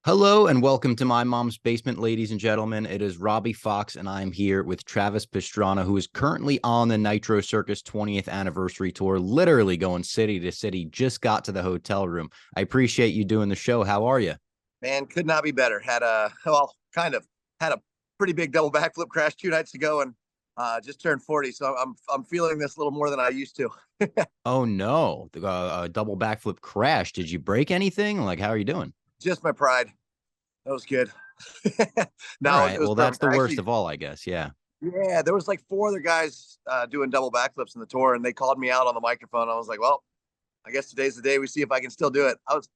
Hello and welcome to My Mom's Basement, ladies and gentlemen. It is Robbie Fox, and I'm here with Travis Pastrana, who is currently on the Nitro Circus 20th anniversary tour, literally going city to city. Just got to the hotel room. I appreciate you doing the show. How are you? Man, could not be better. Had a pretty big double backflip crash 2 nights ago, and just turned 40, so I'm feeling this a little more than I used to. Oh no, the double backflip crash. Did you break anything? Like, how are you doing? Just my pride. That was good. All No, right. it was Well, that's perfect. the I worst actually, of all, I guess. Yeah. yeah, there was like four other guys doing double backflips in the tour, and they called me out on the microphone. I was like, well, I guess today's the day we see if I can still do it. I was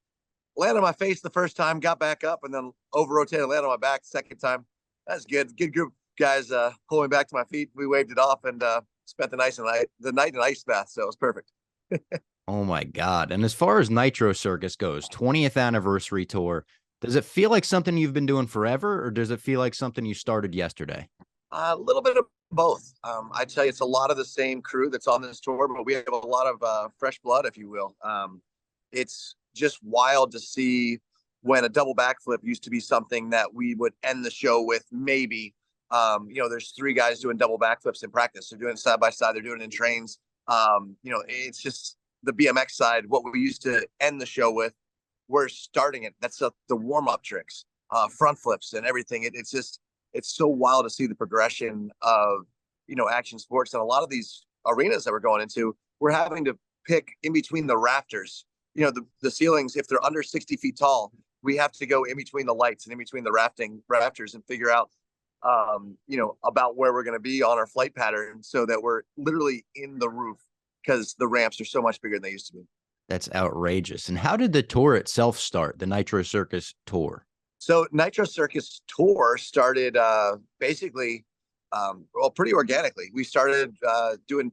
landed on my face the first time, got back up, and then over rotated, landed on my back the second time. That's good. Good group of guys pulling me back to my feet. We waved it off and spent the night in an ice bath. So it was perfect. Oh my God. And as far as Nitro Circus goes, 20th anniversary tour, does it feel like something you've been doing forever, or does it feel like something you started yesterday? A little bit of both. I tell you, it's a lot of the same crew that's on this tour, but we have a lot of fresh blood, if you will. It's just wild to see when a double backflip used to be something that we would end the show with. Maybe, there's three guys doing double backflips in practice. They're doing it side by side. They're doing it in trains. It's just the BMX side. What we used to end the show with, we're starting it. That's the warm up tricks, front flips, and everything. It's so wild to see the progression of action sports, and a lot of these arenas that we're going into, we're having to pick in between the rafters. The ceilings, if they're under 60 feet tall, we have to go in between the lights and in between the rafters and figure out about where we're going to be on our flight pattern, so that we're literally in the roof, because the ramps are so much bigger than they used to be. That's outrageous. And how did the tour itself start, the Nitro Circus tour? So Nitro Circus tour started basically, well, pretty organically. We started doing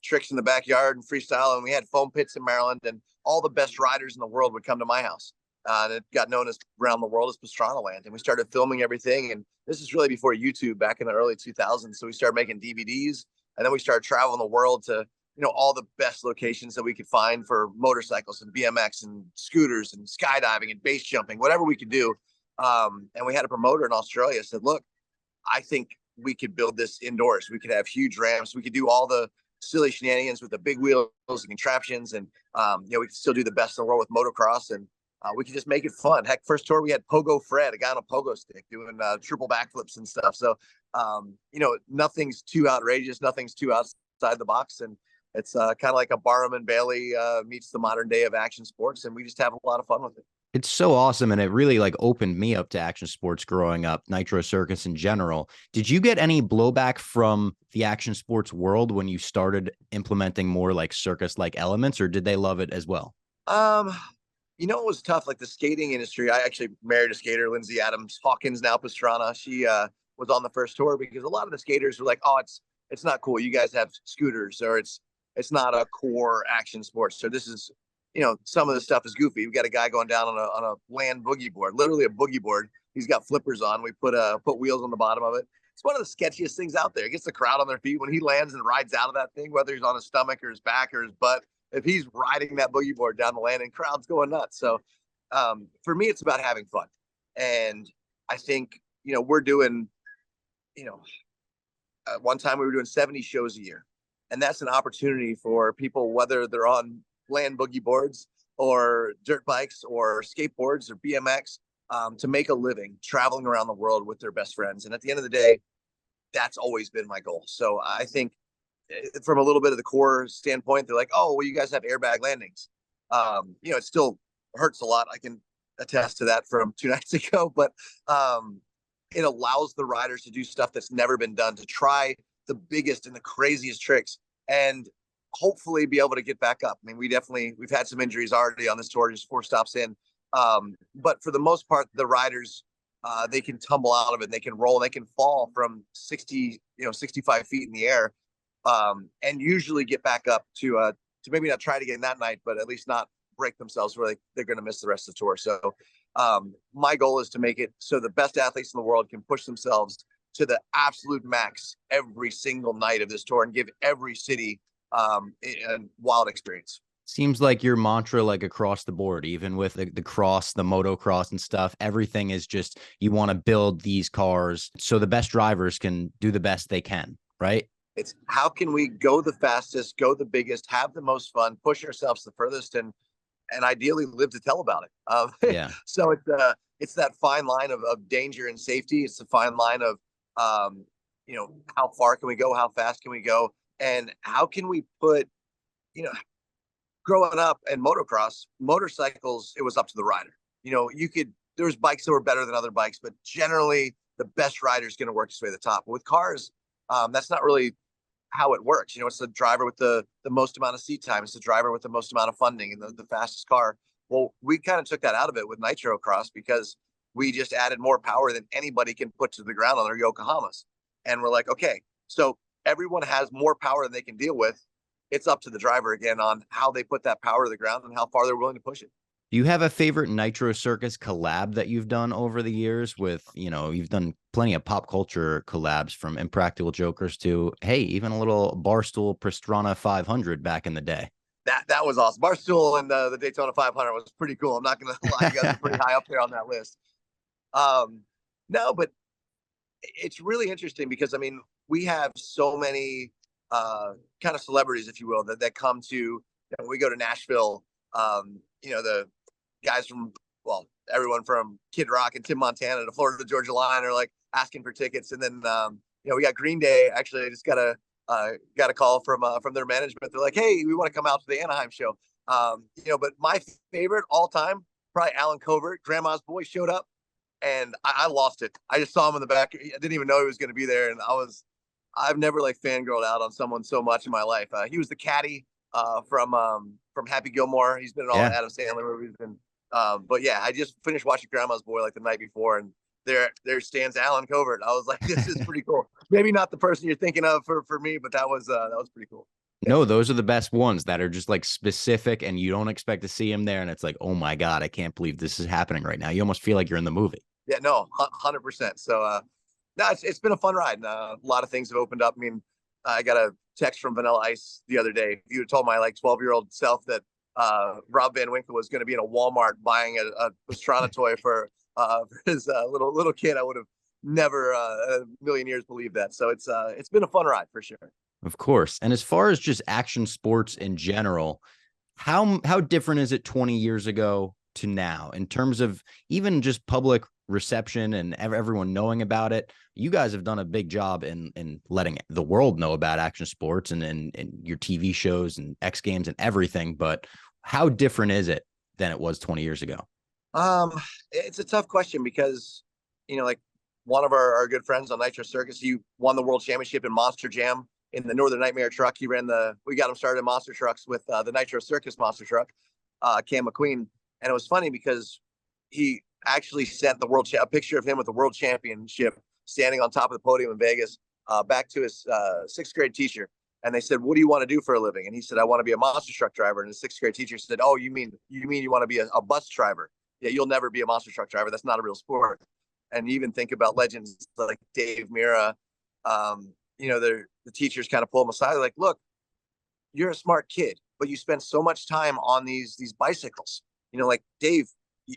tricks in the backyard and freestyle, and we had foam pits in Maryland, and all the best riders in the world would come to my house. And it got known as around the world as Pastrana Land, and we started filming everything. And this is really before YouTube, back in the early 2000s. So we started making DVDs, and then we started traveling the world to all the best locations that we could find for motorcycles and BMX and scooters and skydiving and base jumping, whatever we could do. And we had a promoter in Australia said, look, I think we could build this indoors. We could have huge ramps. We could do all the silly shenanigans with the big wheels and contraptions. And, we could still do the best in the world with motocross. And we could just make it fun. Heck, first tour, we had Pogo Fred, a guy on a pogo stick doing triple backflips and stuff. So, nothing's too outrageous. Nothing's too outside the box. And it's kind of like a Barnum and Bailey meets the modern day of action sports. And we just have a lot of fun with it. It's so awesome, and it really like opened me up to action sports growing up, Nitro Circus in general. Did you get any blowback from the action sports world when you started implementing more like circus like elements, or did they love it as well? Um, it was tough. Like the skating industry, I actually married a skater, Lindsay Adams Hawkins, now Pastrana. She was on the first tour, because a lot of the skaters were like, "Oh, it's not cool. You guys have scooters, or it's not a core action sport. So this is, some of the stuff is goofy. We got a guy going down on a land boogie board, literally a boogie board. He's got flippers on. We put wheels on the bottom of it. It's one of the sketchiest things out there. It gets the crowd on their feet when he lands and rides out of that thing, whether he's on his stomach or his back or his butt. If he's riding that boogie board down the landing, crowd's going nuts. So for me, it's about having fun. And I think, we're doing, one time we were doing 70 shows a year. And that's an opportunity for people, whether they're on land boogie boards or dirt bikes or skateboards or BMX, to make a living traveling around the world with their best friends. And at the end of the day, that's always been my goal. So I think, from a little bit of the core standpoint, they're like, oh, well, you guys have airbag landings. It still hurts a lot. I can attest to that from 2 nights ago, but it allows the riders to do stuff that's never been done, to try the biggest and the craziest tricks, and hopefully be able to get back up. I mean, we've had some injuries already on this tour, just 4 stops in. But for the most part, the riders, they can tumble out of it, and they can roll, and they can fall from 65 feet in the air, and usually get back up to maybe not try it again that night, but at least not break themselves where they're going to miss the rest of the tour. So my goal is to make it so the best athletes in the world can push themselves to the absolute max every single night of this tour, and give every city a wild experience. Seems like your mantra, like across the board, even with the cross, the motocross and stuff, everything is just you want to build these cars so the best drivers can do the best they can, right? It's how can we go the fastest, go the biggest, have the most fun, push ourselves the furthest, and ideally live to tell about it. Yeah. So it's that fine line of danger and safety. It's the fine line of how far can we go, how fast can we go, and how can we put you know growing up in motocross, motorcycles, it was up to the rider. There was bikes that were better than other bikes, but generally the best rider is going to work his way to the top. But with cars, that's not really how it works. It's the driver with the most amount of seat time. It's the driver with the most amount of funding and the fastest car. Well, we kind of took that out of it with Nitro Cross because we just added more power than anybody can put to the ground on their Yokohamas. And we're like, okay, so everyone has more power than they can deal with. It's up to the driver again on how they put that power to the ground and how far they're willing to push it. Do you have a favorite Nitro Circus collab that you've done over the years with, you've done plenty of pop culture collabs from Impractical Jokers to, hey, even a little Barstool Pastrana 500 back in the day. That was awesome. Barstool and the Daytona 500 was pretty cool. I'm not going to lie. You guys are pretty high up there on that list. No, but it's really interesting because, we have so many kind of celebrities, if you will, that come to, when we go to Nashville, the guys from, everyone from Kid Rock and Tim Montana to Florida to Georgia Line are like asking for tickets. And then, we got Green Day. Actually, I just got a call from their management. They're like, hey, we want to come out to the Anaheim show. But my favorite all time, probably Alan Covert, Grandma's Boy showed up and I lost it. I just saw him in the back. I didn't even know he was going to be there. And I've never like fangirled out on someone so much in my life. He was the caddy from Happy Gilmore. He's been in all the Adam Sandler movies. And but yeah, I just finished watching Grandma's Boy like the night before, and there stands Alan Covert. I was like, this is pretty cool. Maybe not the person you're thinking of for me, but that was pretty cool. No, those are the best ones that are just like specific and you don't expect to see him there. And it's like, oh my God, I can't believe this is happening right now. You almost feel like you're in the movie. Yeah, no, 100%. So, no, it's been a fun ride. And, a lot of things have opened up. I got a text from Vanilla Ice the other day. If you had told my 12-year-old self that Rob Van Winkle was going to be in a Walmart buying a Pastrana toy for his little kid, I would have never a million years believed that. So it's been a fun ride for sure. Of course. And as far as just action sports in general, how different is it 20 years ago to now in terms of even just public reception and everyone knowing about it? You guys have done a big job in letting the world know about action sports and your TV shows and X Games and everything. But how different is it than it was 20 years ago? It's a tough question because, one of our good friends on Nitro Circus, he won the world championship in Monster Jam in the Northern Nightmare truck. We got him started in monster trucks with the Nitro Circus monster truck, Cam McQueen. And it was funny because he actually sent a picture of him with the world championship standing on top of the podium in Vegas back to his sixth grade teacher. And they said, what do you want to do for a living? And he said, I want to be a monster truck driver. And his sixth grade teacher said, oh, you mean you want to be a bus driver? Yeah, you'll never be a monster truck driver. That's not a real sport. And you even think about legends like Dave Mira, the teachers kind of pull them aside. They're like, look, you're a smart kid, but you spend so much time on these bicycles. Like Dave,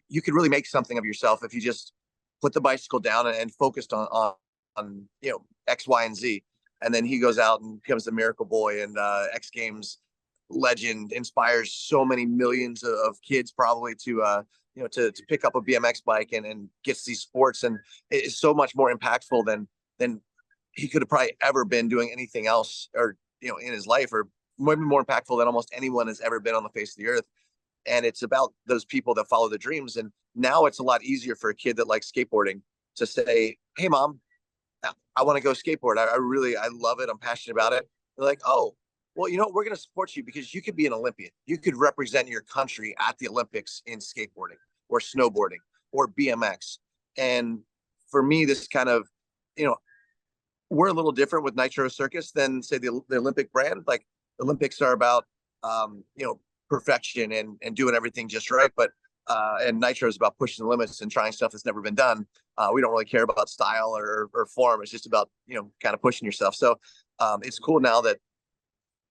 you could really make something of yourself if you just put the bicycle down and focused on X, Y, and Z. And then he goes out and becomes the Miracle Boy and X Games legend, inspires so many millions of kids probably to pick up a BMX bike and gets these sports, and it's so much more impactful than he could have probably ever been doing anything else or in his life, or maybe more impactful than almost anyone has ever been on the face of the earth. And it's about those people that follow their dreams. And now it's a lot easier for a kid that likes skateboarding to say, hey mom, I want to go skateboard. I love it. I'm passionate about it. They're like, oh, well, we're going to support you because you could be an Olympian. You could represent your country at the Olympics in skateboarding or snowboarding or BMX. And for me, this kind of, we're a little different with Nitro Circus than say the Olympic brand. Like the Olympics are about, perfection and doing everything just right. But, and Nitro is about pushing the limits and trying stuff that's never been done. We don't really care about style or form. It's just about, kind of pushing yourself. So it's cool now that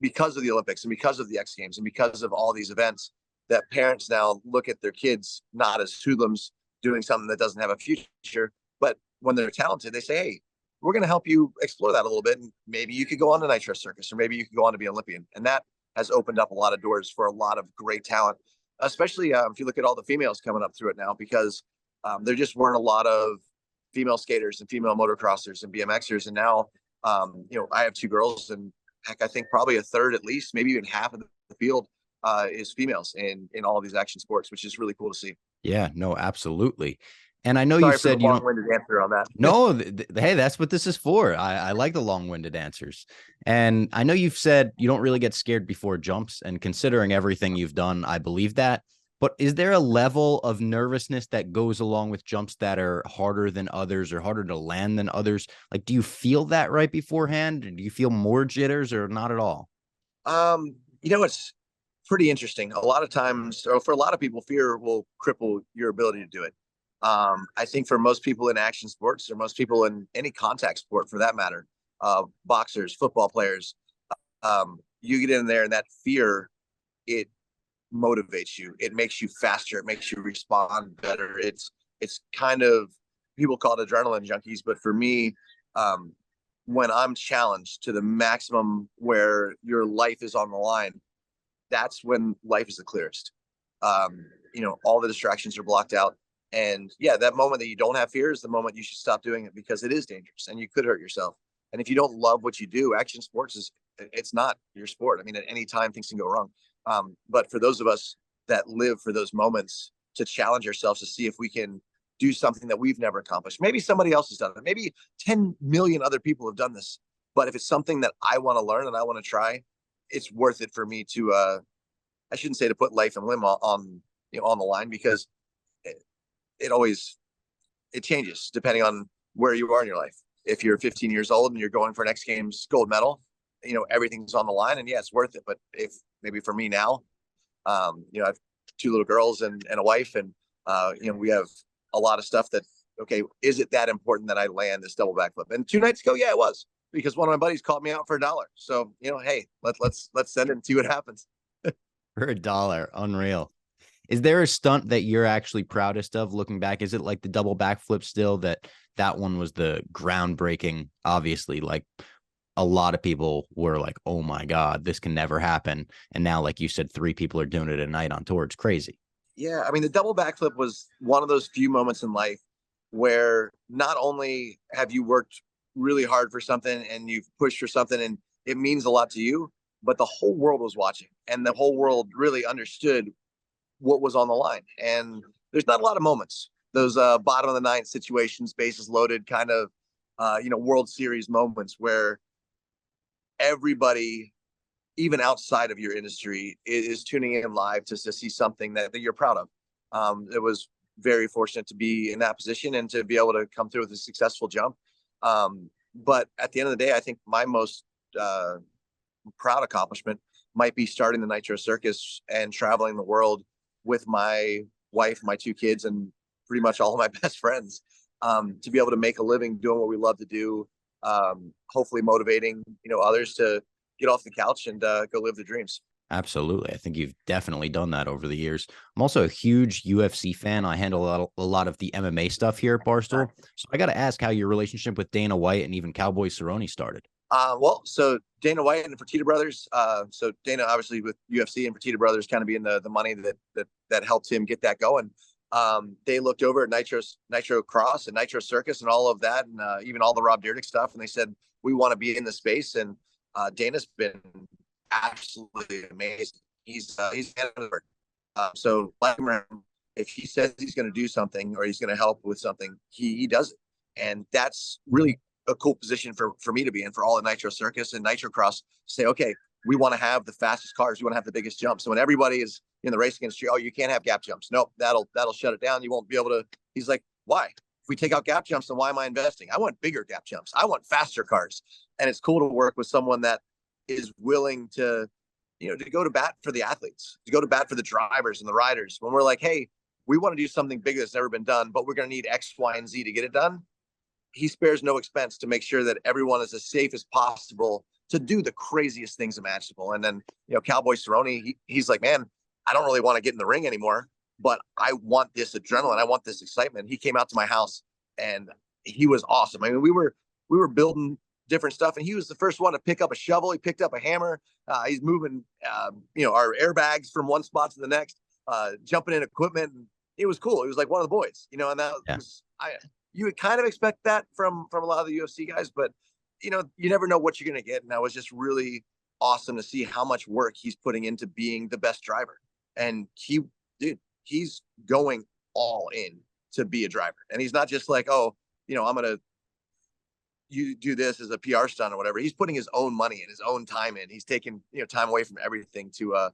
because of the Olympics and because of the X Games and because of all these events, that parents now look at their kids not as hoodlums doing something that doesn't have a future, but when they're talented, they say, hey, we're going to help you explore that a little bit. And maybe you could go on to Nitro Circus, or maybe you could go on to be an Olympian. And that has opened up a lot of doors for a lot of great talent, especially if you look at all the females coming up through it now, because there just weren't a lot of female skaters and female motocrossers and BMXers. And now, I have two girls, and heck, I think probably a third at least, maybe even half of the field is females in all of these action sports, which is really cool to see. Yeah, no, absolutely. And I know Sorry you said for the long-winded answer on that. No, hey, that's what this is for. I like the long-winded answers. And I know you've said you don't really get scared before jumps, and considering everything you've done, I believe that. But is there a level of nervousness that goes along with jumps that are harder than others or harder to land than others? Like, do you feel that right beforehand? Do you feel more jitters or not at all? It's pretty interesting. A lot of times, or for a lot of people, fear will cripple your ability to do it. I think for most people in action sports, or most people in any contact sport for that matter, boxers, football players, you get in there and that fear, it motivates you. It makes you faster. It makes you respond better. It's kind of, people call it adrenaline junkies, but for me, when I'm challenged to the maximum where your life is on the line, that's when life is the clearest. All the distractions are blocked out. And yeah, that moment that you don't have fear is the moment you should stop doing it, because it is dangerous and you could hurt yourself. And if you don't love what you do, action sports it's not your sport. I mean, at any time things can go wrong. But for those of us that live for those moments, to challenge ourselves to see if we can do something that we've never accomplished. Maybe somebody else has done it. Maybe 10 million other people have done this. But if it's something that I want to learn and I want to try, it's worth it for me to, I shouldn't say to put life and limb on the line, because it changes depending on where you are in your life. If you're 15 years old and you're going for an X Games gold medal, everything's on the line, and yeah, it's worth it. But if maybe for me now, I have two little girls and a wife, and we have a lot of stuff that, okay, is it that important that I land this double backflip? And 2 nights ago, yeah, it was, because one of my buddies called me out for $1. So, hey, let's send it and see what happens. For $1, unreal. Is there a stunt that you're actually proudest of looking back? Is it like the double backflip still, that one was the groundbreaking, obviously, like a lot of people were like, oh my God, this can never happen. And now, like you said, 3 people are doing it a night on tour. It's crazy. Yeah. I mean, the double backflip was one of those few moments in life where not only have you worked really hard for something and you've pushed for something and it means a lot to you, but the whole world was watching, and the whole world really understood what was on the line. And there's not a lot of moments, those bottom of the ninth situations, bases loaded kind of, World Series moments where everybody, even outside of your industry, is tuning in live to see something that you're proud of. It was very fortunate to be in that position and to be able to come through with a successful jump. But at the end of the day, I think my most proud accomplishment might be starting the Nitro Circus and traveling the world with my wife, my 2 kids, and pretty much all of my best friends, to be able to make a living doing what we love to do, hopefully motivating, others to get off the couch and go live their dreams. Absolutely. I think you've definitely done that over the years. I'm also a huge UFC fan. I handle a lot of the MMA stuff here at Barstool. So I got to ask how your relationship with Dana White and even Cowboy Cerrone started. So Dana White and the Fertitta brothers. So Dana, obviously, with UFC and Fertitta brothers kind of being the money that helped him get that going. They looked over at Nitro Cross and Nitro Circus and all of that, and even all the Rob Dyrdek stuff, and they said, we want to be in the space. And Dana's been absolutely amazing. He's so like him, if he says he's going to do something or he's going to help with something, he does it. And that's really a cool position for me to be in, for all the Nitro Circus and Nitro Cross, say, okay, we want to have the fastest cars. We want to have the biggest jumps. So when everybody is in the racing industry, oh, you can't have gap jumps. Nope, that'll shut it down. You won't be able to. He's like, why? If we take out gap jumps, then why am I investing? I want bigger gap jumps. I want faster cars. And it's cool to work with someone that is willing to, to go to bat for the athletes, to go to bat for the drivers and the riders. When we're like, hey, we want to do something bigger that's never been done, but we're going to need X, Y, and Z to get it done. He spares no expense to make sure that everyone is as safe as possible to do the craziest things imaginable. And then, you know, Cowboy Cerrone, he's like, man, I don't really want to get in the ring anymore, but I want this adrenaline. I want this excitement. He came out to my house and he was awesome. I mean, we were building different stuff, and he was the first one to pick up a shovel. He picked up a hammer. He's moving, you know, our airbags from one spot to the next, jumping in equipment. And it was cool. He was like one of the boys, you know, and that was, you would kind of expect that from a lot of the UFC guys, but you know, you never know what you're going to get. And that was just really awesome to see how much work he's putting into being the best driver. And he's going all in to be a driver. And he's not just like, oh, you know, you do this as a PR stunt or whatever. He's putting his own money and his own time in. He's taking, you know, time away from everything to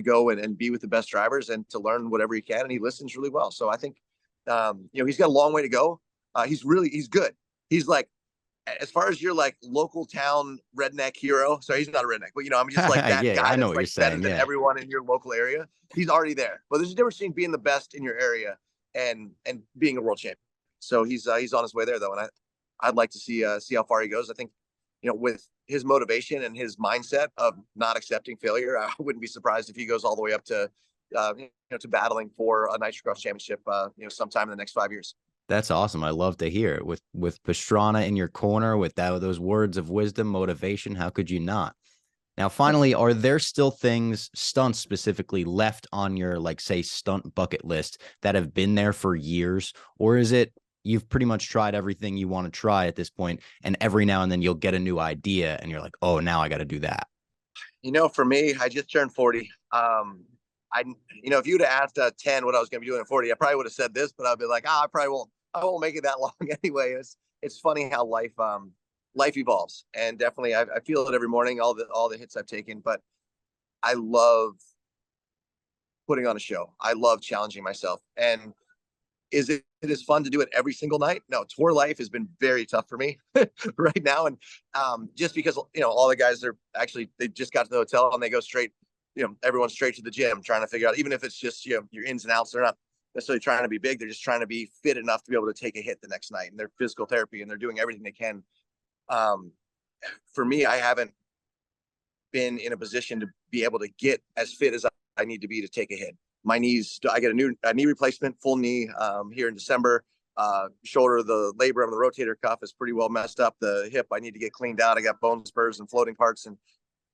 go and be with the best drivers and to learn whatever he can. And he listens really well. So I think, you know, he's got a long way to go. He's good. He's like, as far as your like local town redneck hero. So he's not a redneck, but you know, I'm just like that yeah, guy I know that's what like you're better saying. than everyone in your local area. He's already there. But there's a difference between being the best in your area and being a world champion. So he's on his way there though. And I'd like to see how far he goes. I think, you know, with his motivation and his mindset of not accepting failure, I wouldn't be surprised if he goes all the way up to, you know, to battling for a Nitro Cross championship, you know, sometime in the next 5 years. That's awesome. I love to hear it. With Pastrana in your corner, with those words of wisdom, motivation, how could you not? Now, finally, are there still things, stunts specifically, left on your, like, say, stunt bucket list that have been there for years? Or is it you've pretty much tried everything you want to try at this point, and every now and then you'll get a new idea and you're like, oh, now I got to do that? You know, for me, I just turned 40. You know, if you'd have asked 10 what I was going to be doing at 40, I probably would have said this, but I'd be like, I won't make it that long anyway. It's funny how life evolves, and definitely I feel it every morning, all the hits I've taken, but I love putting on a show. I love challenging myself. And it is fun to do it every single night? No, tour life has been very tough for me right now. And just because, you know, all the guys they just got to the hotel and they go straight, you know, everyone's straight to the gym trying to figure out, even if it's just, you know, your ins and outs, they're not necessarily trying to be big. They're just trying to be fit enough to be able to take a hit the next night, and their physical therapy, and they're doing everything they can. For me, I haven't been in a position to be able to get as fit as I need to be to take a hit. My knees, I get a knee replacement, full knee, here in December. Shoulder, the labrum, the rotator cuff is pretty well messed up. The hip, I need to get cleaned out. I got bone spurs and floating parts, and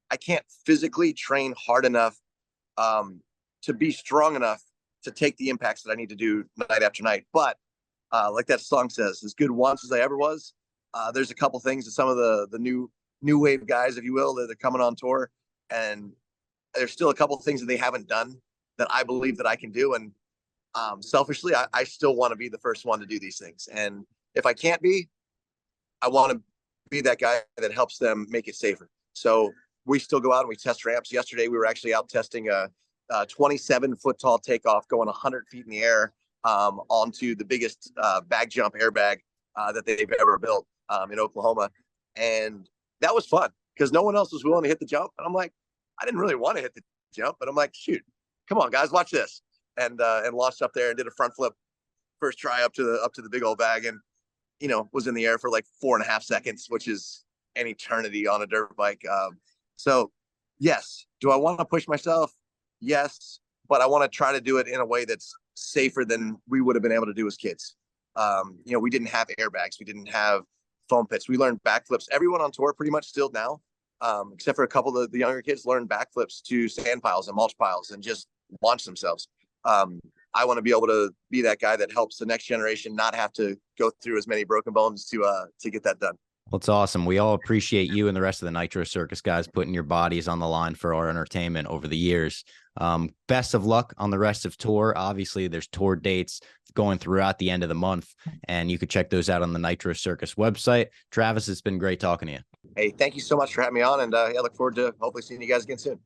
I can't physically train hard enough to be strong enough to take the impacts that I need to do night after night. But like that song says, as good once as I ever was. There's a couple things that some of the new wave guys, if you will, that are coming on tour, and there's still a couple of things that they haven't done that I believe that I can do. And selfishly, I still want to be the first one to do these things. And if I can't be, I want to be that guy that helps them make it safer. So we still go out and we test ramps. Yesterday, we were actually out testing a 27-foot tall takeoff going 100 feet in the air onto the biggest bag jump airbag that they've ever built in Oklahoma. And that was fun because no one else was willing to hit the jump. And I'm like, I didn't really want to hit the jump, but I'm like, shoot, come on, guys, watch this. And launched up there and did a front flip first try up to the big old bag, and, you know, was in the air for like 4.5 seconds, which is an eternity on a dirt bike. So yes, do I want to push myself? Yes, but I want to try to do it in a way that's safer than we would have been able to do as kids. You know, we didn't have airbags. We didn't have foam pits. We learned backflips. Everyone on tour pretty much still now, except for a couple of the younger kids, learned backflips to sand piles and mulch piles and just launch themselves. I want to be able to be that guy that helps the next generation not have to go through as many broken bones to get that done. Well, it's awesome. We all appreciate you and the rest of the Nitro Circus guys putting your bodies on the line for our entertainment over the years. Best of luck on the rest of tour. Obviously, there's tour dates going throughout the end of the month, and you could check those out on the Nitro Circus website. Travis, it's been great talking to you. Hey, thank you so much for having me on, and I look forward to hopefully seeing you guys again soon.